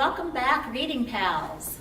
Welcome back, Reading Pals.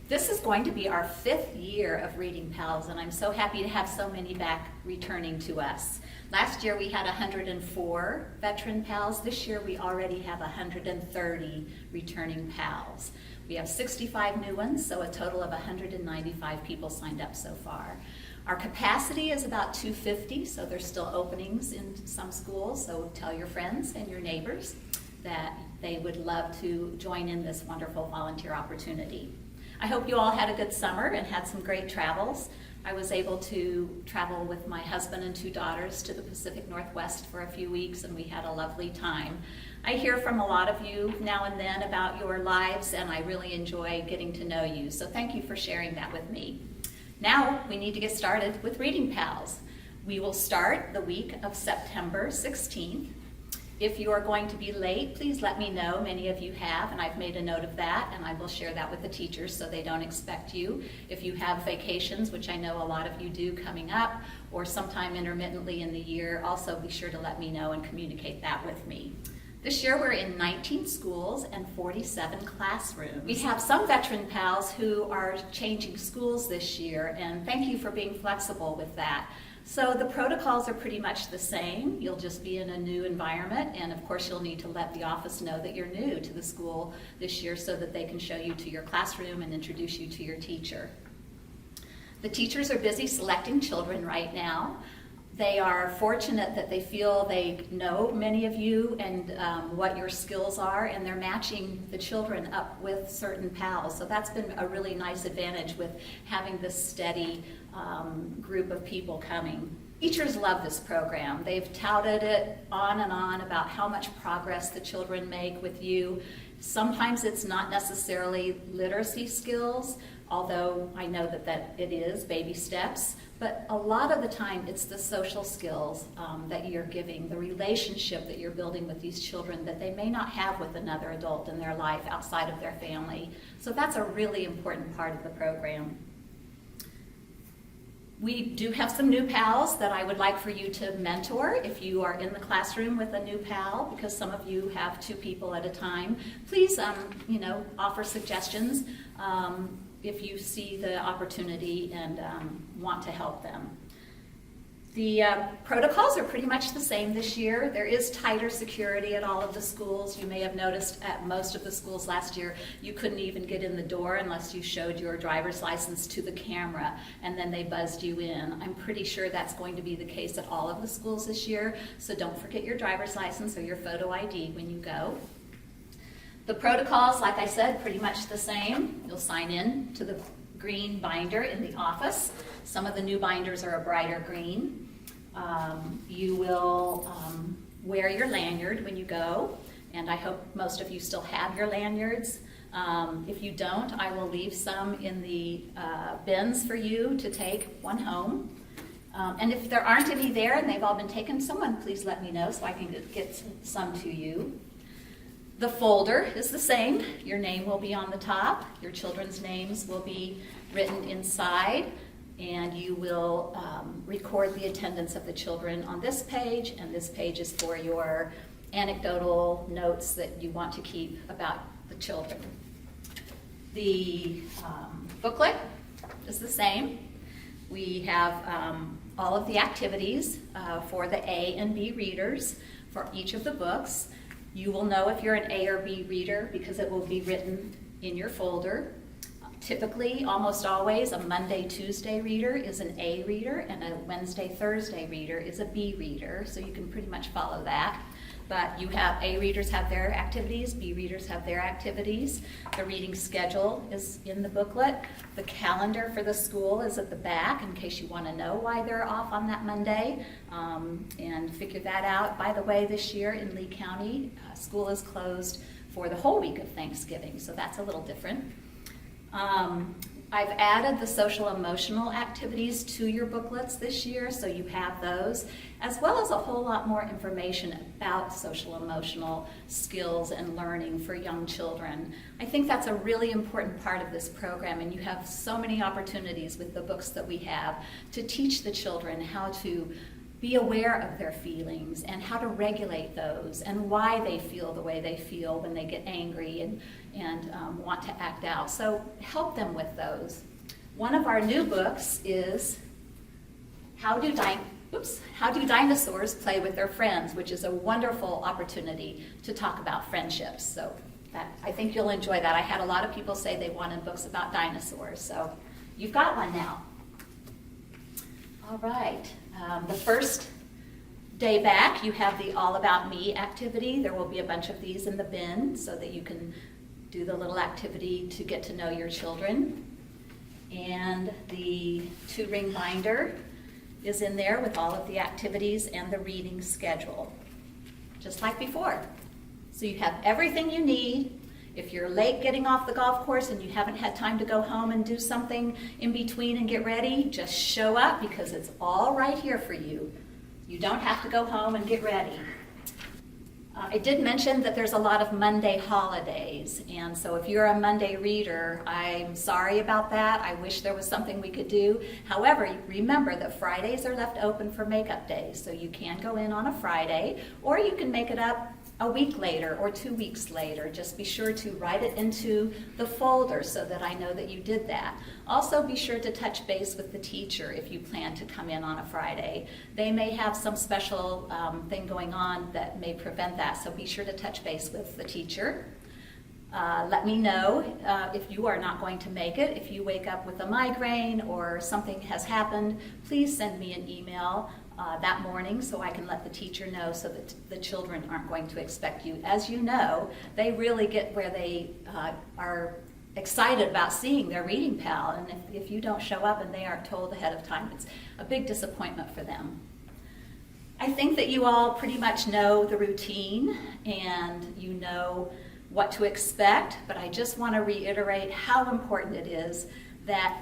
This is going to be our 5th year of Reading Pals, and I'm so happy to have so many back returning to us. Last year we had 104 veteran pals. This year we already have 130 returning pals. We have 65 new ones, so a total of 195 people signed up so far. Our capacity is about 250, so there's still openings in some schools, so tell your friends and your neighbors that they would love to join in this wonderful volunteer opportunity. I hope you all had a good summer and had some great travels. I was able to travel with my husband and 2 daughters to the Pacific Northwest for a few weeks, and we had a lovely time. I hear from a lot of you now and then about your lives, and I really enjoy getting to know you, so thank you for sharing that with me. Now we need to get started with Reading Pals. We will start the week of September 16th. If you are going to be late, please let me know. Many of you have, and I've made a note of that, and I will share that with the teachers so they don't expect you. If you have vacations, which I know a lot of you do coming up, or sometime intermittently in the year, also be sure to let me know and communicate that with me. This year we're in 19 schools and 47 classrooms. We have some veteran pals who are changing schools this year, and thank you for being flexible with that. So the protocols are pretty much the same. You'll just be in a new environment, and of course you'll need to let the office know that you're new to the school this year so that they can show you to your classroom and introduce you to your teacher. The teachers are busy selecting children right now. They are fortunate that they feel they know many of you and what your skills are, and they're matching the children up with certain pals. So that's been a really nice advantage with having this steady group of people coming. Teachers love this program. They've touted it on and on about how much progress the children make with you. Sometimes it's not necessarily literacy skills, although I know that it is baby steps, but a lot of the time it's the social skills that you're giving, the relationship that you're building with these children that they may not have with another adult in their life outside of their family. So that's a really important part of the program. We do have some new pals that I would like for you to mentor if you are in the classroom with a new pal, because some of you have 2 people at a time. Please, offer suggestions if you see the opportunity and want to help them. The protocols are pretty much the same this year. There is tighter security at all of the schools. You may have noticed at most of the schools last year, you couldn't even get in the door unless you showed your driver's license to the camera, and then they buzzed you in. I'm pretty sure that's going to be the case at all of the schools this year, so don't forget your driver's license or your photo ID when you go. The protocols, like I said, pretty much the same. You'll sign in to the green binder in the office. Some of the new binders are a brighter green. You will wear your lanyard when you go, and I hope most of you still have your lanyards. If you don't, I will leave some in the bins for you to take one home. And if there aren't any there and they've all been taken, someone please let me know so I can get some to you. The folder is the same. Your name will be on the top. Your children's names will be written inside, and you will record the attendance of the children on this page, and this page is for your anecdotal notes that you want to keep about the children. The booklet is the same. We have all of the activities for the A and B readers for each of the books. You will know if you're an A or B reader because it will be written in your folder. Typically, almost always, a Monday, Tuesday reader is an A reader, and a Wednesday, Thursday reader is a B reader, so you can pretty much follow that. But you have A readers have their activities, B readers have their activities. The reading schedule is in the booklet. The calendar for the school is at the back in case you want to know why they're off on that Monday and figure that out. By the way, this year in Lee County, school is closed for the whole week of Thanksgiving, so that's a little different. I've added the social emotional activities to your booklets this year, so you have those, as well as a whole lot more information about social emotional skills and learning for young children. I think that's a really important part of this program, and you have so many opportunities with the books that we have to teach the children how to be aware of their feelings and how to regulate those and why they feel the way they feel when they get angry and want to act out. So help them with those. One of our new books is How Do Dinosaurs Play with Their Friends, which is a wonderful opportunity to talk about friendships. So I think you'll enjoy that. I had a lot of people say they wanted books about dinosaurs, so you've got one now. All right. The first day back, you have the All About Me activity. There will be a bunch of these in the bin so that you can do the little activity to get to know your children. And the 2-ring binder is in there with all of the activities and the reading schedule, just like before. So you have everything you need. If you're late getting off the golf course and you haven't had time to go home and do something in between and get ready, just show up because it's all right here for you. You don't have to go home and get ready. I did mention that there's a lot of Monday holidays, and so if you're a Monday reader, I'm sorry about that. I wish there was something we could do. However, remember that Fridays are left open for makeup days, so you can go in on a Friday, or you can make it up a week later or 2 weeks later. Just be sure to write it into the folder so that I know that you did that. Also, be sure to touch base with the teacher if you plan to come in on a Friday. They may have some special thing going on that may prevent that, so be sure to touch base with the teacher. Let me know if you are not going to make it. If you wake up with a migraine or something has happened, please send me an email that morning so I can let the teacher know so that the children aren't going to expect you. As you know, they really get where they are excited about seeing their reading pal, and if you don't show up and they aren't told ahead of time, it's a big disappointment for them. I think that you all pretty much know the routine and you know what to expect, but I just want to reiterate how important it is that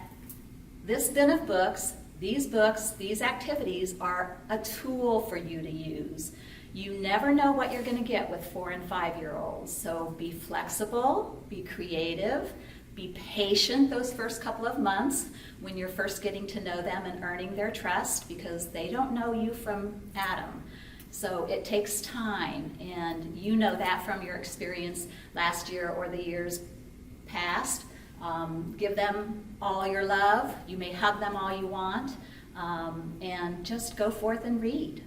this bin of books, these activities are a tool for you to use. You never know what you're going to get with 4 and 5-year-olds, so be flexible, be creative, be patient those first couple of months when you're first getting to know them and earning their trust, because they don't know you from Adam. So it takes time, and you know that from your experience last year or the years past. Give them all your love. You may hug them all you want, and just go forth and read.